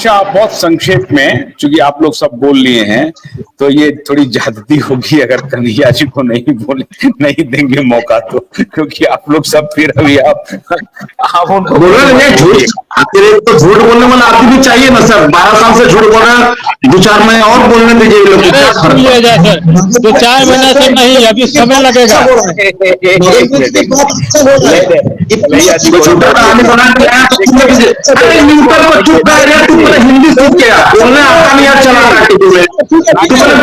अच्छा, आप बहुत संक्षेप में, चूंकि आप लोग सब बोल लिए हैं, तो ये थोड़ी ज्यादती होगी अगर कन्हैया जी को नहीं देंगे मौका तो, क्योंकि आप लोग सब फिर अभी आप उनको झूठ, आखिर तो झूठ बोलने वाला आदमी भी चाहिए ना सर। 12 साल से झूठ बोल रहे हैं, 2-4 महीने और बोलने दीजिए लोग। सर 2-4 महीने से नहीं, अभी समय लगेगा। हिंदी सीख के बोलने आता नहीं यार, चला रहा है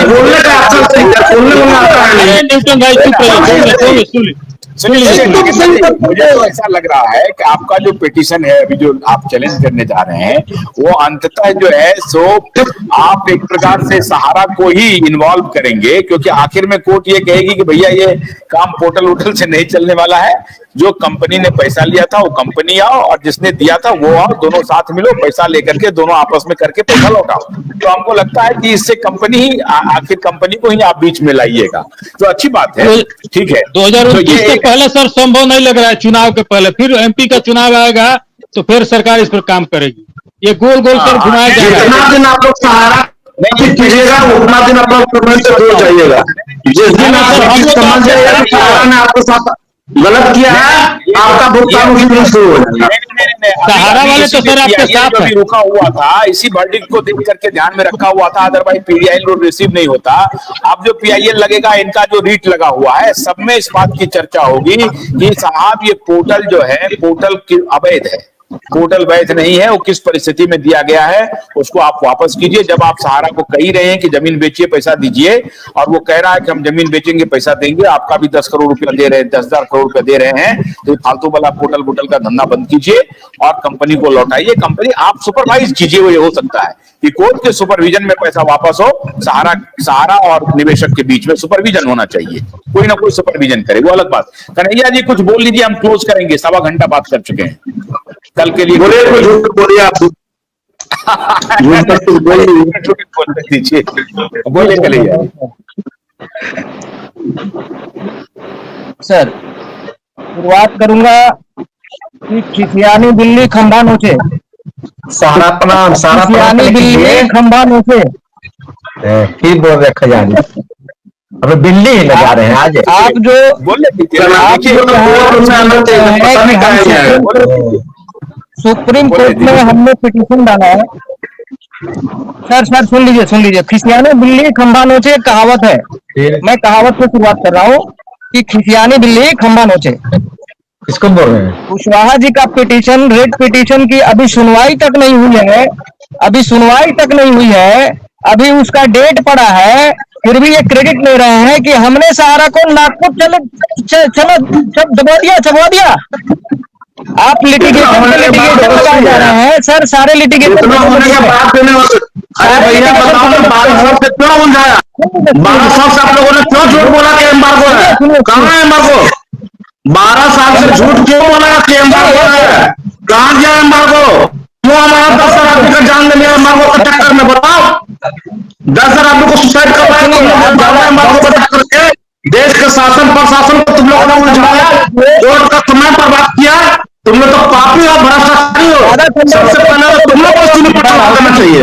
बोलने का अक्सर बोलने आता है। न्यूटन भाई चुप रहिए। मुझे तो ऐसा लग रहा है कि आपका जो पिटीशन है अभी जो आप चैलेंज करने जा रहे हैं, वो अंततः जो है सो आप एक प्रकार से सहारा को ही इन्वॉल्व करेंगे, क्योंकि आखिर में कोर्ट ये कहेगी कि भैया ये काम पोर्टल वोटल से नहीं चलने वाला है, जो कंपनी ने पैसा लिया था वो कंपनी आओ और जिसने दिया था वो आओ, दोनों साथ मिलो, पैसा लेकर के दोनों आपस में करके पैसा लौटाओ। तो हमको लगता है कि इससे कंपनी ही आखिर कंपनी को ही आप बीच में लाइएगा, तो अच्छी बात है, ठीक है। 2029 से पहले सर संभव नहीं लग रहा है, चुनाव के पहले, फिर एमपी का चुनाव आएगा तो फिर सरकार इस पर काम करेगी। ये गोल गोल सर घुमाया जाएगा। जितना दिन आप लोग सहारा नहीं कीजिएगा उतना दिन आप लोग से दूर जाइएगा। जिस दिन आप समझ जाइएगा कि सहारा ने आपके साथ गलत किया है, आपका भुगतान उसी दिन शुरू हो जाएगा। सहारा वाले तो सर आपके साथ है। रुका हुआ था, इसी वर्डिक्ट को देख करके ध्यान में रखा हुआ था, अदरवाइज पीडीआई लोड रिसीव नहीं होता। अब जो पीआईएल लगेगा, इनका जो रीट लगा हुआ है, सब में इस बात की चर्चा होगी कि साहब ये पोर्टल जो है पोर्टल अवैध है, पोर्टल वैध नहीं है, वो किस परिस्थिति में दिया गया है उसको आप वापस कीजिए। जब आप सहारा को कह रहे हैं कि जमीन बेचिए पैसा दीजिए, और वो कह रहा है कि हम जमीन बेचेंगे पैसा देंगे, आपका भी 10 करोड़ रुपया दे रहे हैं, 10,000 करोड़ रुपया दे रहे हैं, तो फालतू वाला पोर्टल वोटल का धंधा बंद कीजिए और कंपनी को लौटाइए। कंपनी आप सुपरवाइज कीजिए, वो ये हो सकता है कि कोर्ट के सुपरविजन में पैसा वापस हो। सहारा और निवेशक के बीच में सुपरविजन होना चाहिए, कोई ना कोई सुपरविजन करे, वो अलग बात। कन्हैया जी कुछ बोल लीजिए, हम क्लोज करेंगे, 1.25 घंटा बात कर चुके हैं कल के लिए। बोलिए आप दीजिए, बोले कन्हैया सर। शुरुआत करूंगा कि खिसियानी बिल्ली खंभा नोचे, सहारा प्रणाम, सहारा खिसियानी बिल्ली खंभा नोचे। फिर बोल रहे खजानी, अबे बिल्ली ही लगा रहे हैं आज। आप जो सुप्रीम कोर्ट में हमने पिटीशन डाला है सर सुन लीजिए। खिसियानी बिल्ली खंभा नोचे कहावत है, मैं कहावत से शुरुआत कर रहा हूँ कि खिसियानी बिल्ली खंभा नोचे। किसको बोल रहे हैं? कुशवाहा जी का पिटीशन, रेड पिटीशन की अभी सुनवाई तक नहीं हुई है, अभी उसका डेट पड़ा है, फिर भी ये क्रेडिट ले रहे हैं कि हमने सहारा को नागपुर चबा दिया। आप लिटिगेशन लगाए जा रहे हैं सर, सारे लिटिगेशन 12 साल से आप लोगों ने क्यों झूठ बोला कि एम्बार्गो है? कहाँ है एम्बार्गो? 12 साल से झूठ क्यों बोला कि एम्बार्गो है? कहाँ गया एम्बार्गो? क्यों हमारा 10,000 आदमी का जान ले लिया एम्बार्गो के चक्कर में? बताओ, 10,000 आदमी को सुसाइड कर रहा है एम्बार्गो बता करके। देश के शासन प्रशासन को तुम लोगों ने उलझाया, कोर्ट का समय बर्बाद किया। तुम लोग तो पापी और भ्रष्टाचारी हो। सबसे पहले तुम लोग को चुनाव करना चाहिए।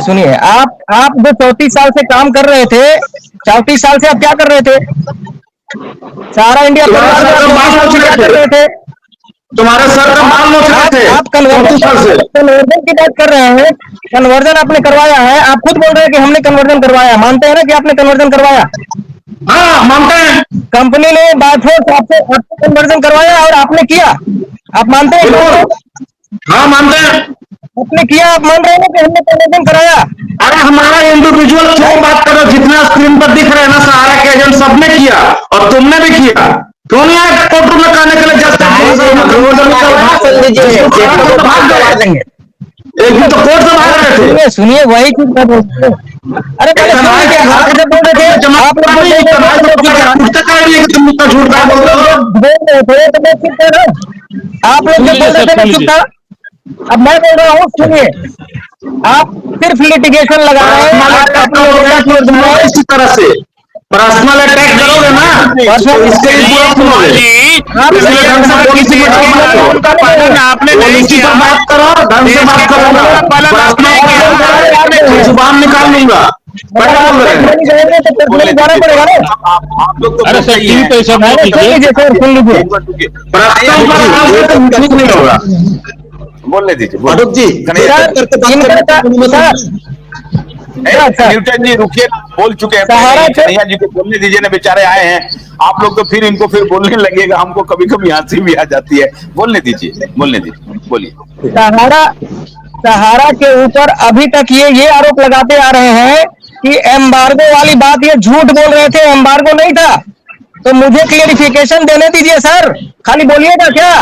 सुनिए, आप जो 34 साल से काम कर रहे थे, 34 साल से आप क्या कर रहे थे? सारा इंडिया कर रहे थे, तुम्हारे सर का माल नोच रहे थे। आप कन्वर्जन की बात कर रहे हैं, कन्वर्जन आपने करवाया है, आप खुद बोल रहे हैं कि हमने कन्वर्जन करवाया। मानते हैं ना कि आपने कन्वर्जन करवाया? हाँ मानते हैं। कंपनी ने बायफोर्स आपसे कन्वर्जन करवाया और आपने किया, आप मानते हैं? हाँ मानते हैं। आपने किया, आप मान रहे हैं कि हमने कन्वर्जन कराया? अरे हमारा इंडिविजुअल क्यों बात करो? जितना स्क्रीन पर दिख रहे हैं ना सहारा के एजेंट, सबने किया और तुमने भी किया। क्यों नहीं आए कोर्ट में कहने के लिए? एक दिन तो कोर्ट से भाग रहे थे। सुनिए वही चीज मैं बोलते हैं। अरे आप लोग बोल रहे थे, आप लोग जो बोल रहे थे मैं चुप था, अब मैं बोल रहा हूँ। सुनिए, आप सिर्फ लिटिगेशन लगा रहे हैं इसी तरह से। पर्सनल अटैक करोगे ना तो इसके लिए पूरा सुनोगे। इसलिए ढंग से पॉलिसी में उनका पालन आपने नहीं पॉलिसी किया। पर बात करो, ढंग से बात करूंगा, पर्सनल जुबान निकाल लूंगा। क्या बोल रहे हैं? जाना पड़ेगा ना। आप लोग तो अरे सर बोलते ही टीवी हैं। पे ऐसा मत सुन कीजिए। लीजिए सर, सुन लीजिए। पर्सनल पर कुछ नहीं होगा। बोलने दीजिए, बोलने फारूक जी कन्हैया न्यूटन जी रुकिए ना, बोल चुके हैं सहारा पहले ही। के- कन्हैया जी को बोलने दीजिए ना, बेचारे आए हैं। आप लोग तो फिर इनको फिर बोलने लगेगा, हमको कभी कभी हंसी भी आ जाती है। बोलने दीजिए, बोलने दीजिए, बोलिए। सहारा के ऊपर अभी तक ये आरोप लगाते आ रहे हैं कि एम्बार्गो वाली बात ये झूठ बोल रहे थे, एम्बार्गो नहीं था। तो मुझे क्लियरिफिकेशन देने दीजिए सर, खाली बोलिएगा क्या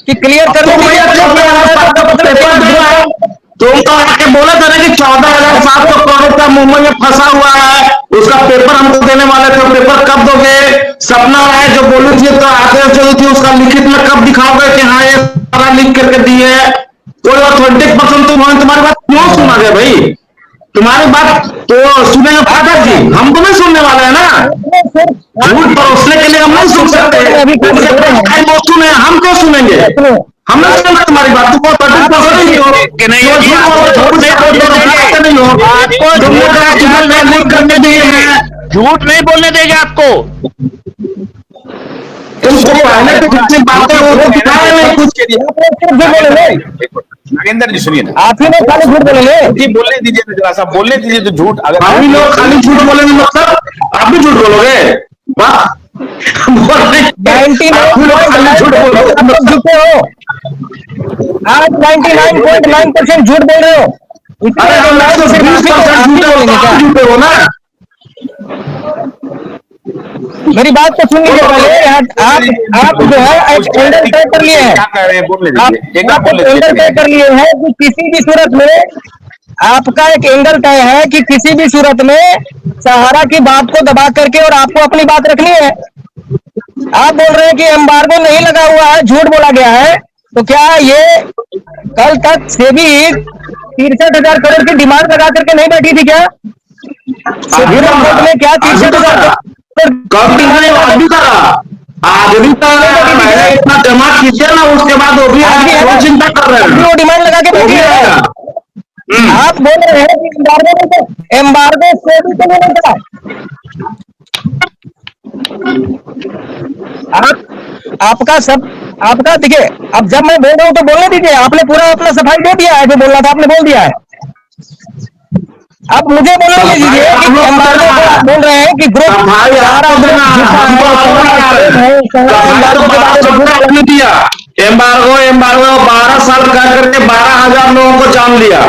कि क्लियर करने दीजिए। तुम तो आके बोला था ना कि 14,700 करोड़ का मुंबई में फंसा हुआ है, उसका पेपर हमको देने वाले थे। पेपर कब दोगे? सपना राय जो बोली थी तो आगे चली थी, उसका लिखित में कब दिखाओगे कि हाँ ये सारा लिख करके दी है? कोई ऑथेंटिक पर्सन तुम्हारी बात क्यों सुना गया भाई? तुम्हारी बात तो सुनेंगे फादर जी, हम तो नहीं सुनने वाले हैं ना। झूठ परोसने के लिए हम नहीं सुन सकते। वो सुने, हम क्यों सुनेंगे? हम नहीं सुनेंगे तुम्हारी बात। तुम ऑथेंटिक पर्सन नहीं हो, कन्हैया जी, आपको झूठ नहीं बोलने देंगे। आपको लिख करके दिए हैं। झूठ नहीं बोलने देंगे आपको। तुमको पहले तो कुछ बातें हो तो दिखाए नहीं कुछ। नागेंद्र जी सुनिए ना, आप ही ने खाली झूठ बोलेंगे। जी बोलने दीजिए ना, जरा सा बोलने दीजिए। तो झूठ अगर हम ही लोग खाली झूठ बोलेंगे मतलब आप भी झूठ बोलोगे? वाह, झूठ बोलोगे। झूठे हो आप, 99.9% झूठ बोल रहे हो। अरे हम लोग तो 20% झूठे हो ना। मेरी बात तो सुन लीजिए पहले। आप जो है एक एंगल तय कर लिए हैं। क्या कह रहे हैं, बोलने आप दीजिए। एक आप बोलने एक एंगल तय दीजिए। कर लिए हैं कि किसी भी सूरत में आपका एक एंगल तय है कि किसी भी सूरत में सहारा की बात को दबा करके और आपको अपनी बात रखनी है। आप बोल रहे हैं कि एम्बार्गो नहीं लगा हुआ है, झूठ बोला गया है। तो क्या ये कल तक सेबी 63,000 करोड़ की डिमांड लगा करके नहीं बैठी थी क्या? सेबी रिपोर्ट में क्या 63,000 कब नहीं अभी करा? आज भी पहले इतना जमा कीजिए ना, उसके बाद वो भी वो चिंता कर रहे हैं। वो डिमांड लगा के बैठी है। आप बोल रहे हैं कि एम्बार्गो सेबी को नहीं लगा। आपका देखिए, अब जब मैं बोल रहा हूं तो बोलने दीजिए। आपने पूरा अपना सफाई दे दिया है, जो बोलना था आपने बोल दिया है। अब मुझे बोलने दीजिए कि एम्बार्गो को आप बोल रहे हैं कि ग्रुप एम्बार्गो 12 साल कर करके 12,000 लोगों को जान लिया।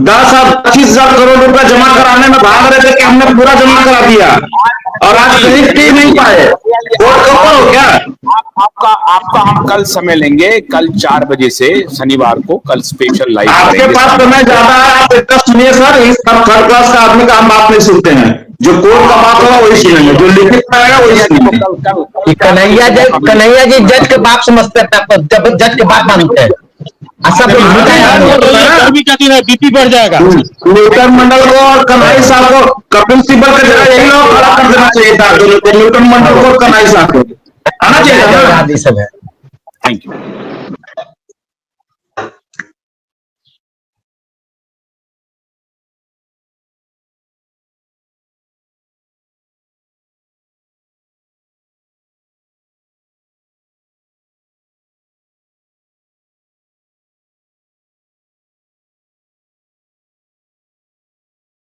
10,000-25,000 करोड़ रुपया जमा कराने में भाग रहे थे कि हमने पूरा जमा करा दिया और आज कहीं टिक नहीं पाए। वोट कब हो क्या? आपका हम कल समय लेंगे, कल 4 बजे से शनिवार को, कल स्पेशल लाइव आपके करेंगे। पास समय ज्यादा है, आप इतना सुनिए सर। इस थर्ड क्लास का आदमी का हम बात नहीं सुनते हैं। जो कोर्ट का बात होगा वही सुनेंगे, जो लिखित में आएगा वही सुनेंगे। कन्हैया जी जज के बाप समझते हैं, जब जज के बाप मानते हैं। सब गर्मी का दिन है, बीपी बढ़ जाएगा। न्यूटन मंडल को और कन्हैया साहब को, कपिल सिब्बल का जगह यही लोग खड़ा कर देना चाहिए था। न्यूटन मंडल को और कन्हैया साहब को आना चाहिए था। सब है।